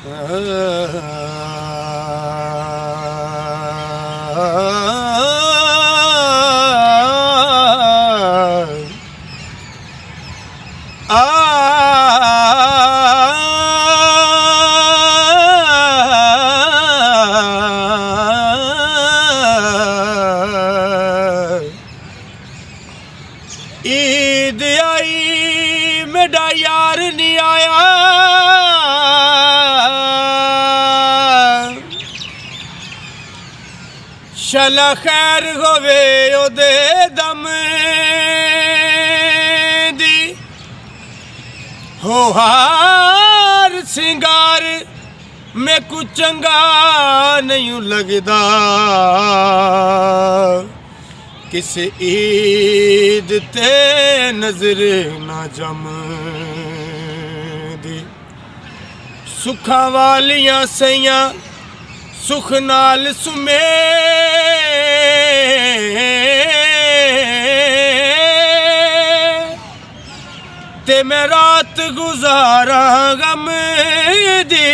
ईद आई मेरा यार नहीं आया, शला खैर होवे ओदे दम दी, हो हार सिंगार मैं कुछ चंगा नहीं लगदा, किस ईद ते नजर ना जम दी। सुखा वालियां सैयां सुख नाल सुमे, ते मैं रात गुजारा गम दी।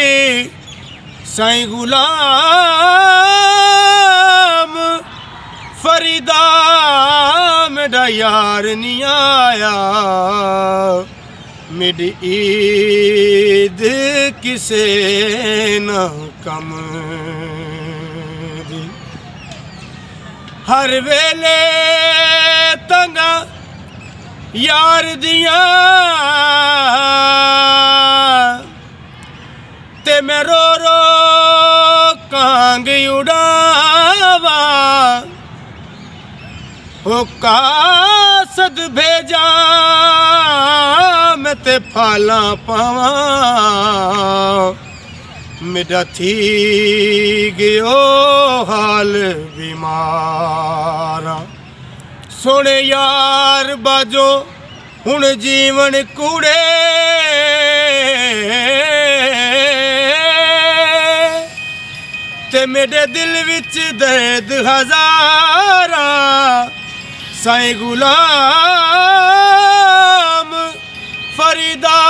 साईं गुलाम फरीदा मेरा यार नहीं आया, मेरी ईद किसे ना कम दी। हर वेले तंगा यार दिया, ते मैं रो रो कांग उड़ावा, ओ कासद भेजा मैं ते फाला पावा, मेरा थी गयो हाल बीमारा। सोने यार बाजो हुण जीवन कूड़े, ते मेरे दिल विच दर्द हजारा। साईं गुलाम फरीदा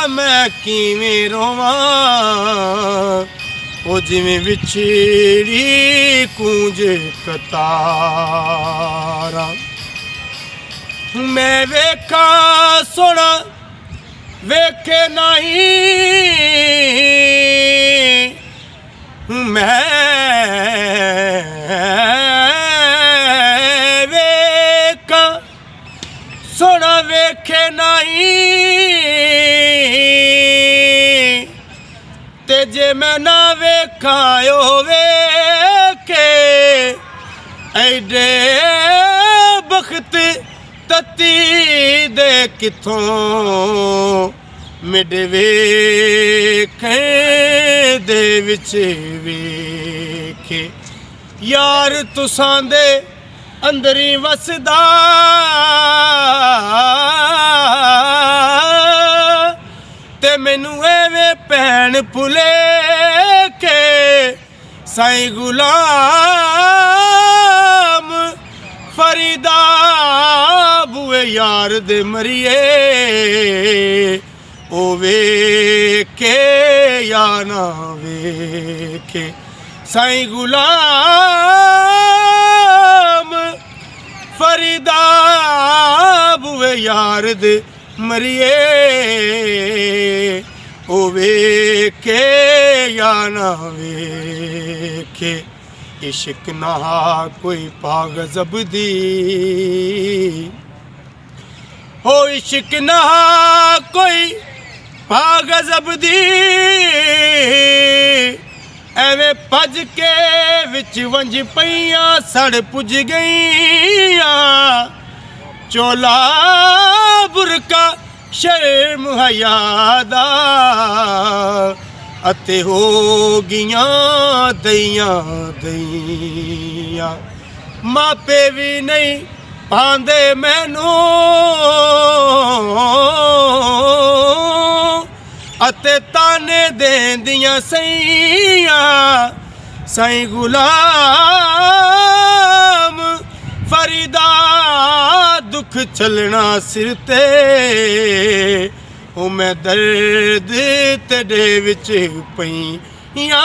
मैं किवें रोवां, ओ जिवें विछड़ी कूंज कतारा। मैं वेखा सोना वेखे नहीं, मैं सोना वेखे नहीं, ते जे मैं ना वेखायो वेखे, ऐडे बख्त तती दे किथों मेरे वेखे दे विच वेखे। यार तुसां दे अंदरी वसदा, ते मैनू एवें भैन भुले के। साईं गुलाम फरीदा बुए यार दे मरिए, ओ वेखे या ना वेखे। साईं गुलाम फरीदा बुए यार दे मरिए, ओ वेखे या ना वेखे। इश्क ना कोई पागज़ब दी, हो इश्क ना कोई पागज़ब दी, एवें भज के विच वंज पईयां सड़ पुज गईयां। चोला बुरका शर्म हया दा, अते हो गियां दईयां दईयां। मापे भी नहीं पांदे मैनू, अते ताने देंदियां सईयां। साईं गुलाम फरीदा दुख चलना सिर ते, ਉਹ ਮੈਂ ਦਰਦ ਤੇਰੇ ਵਿੱਚ ਪਈਆਂ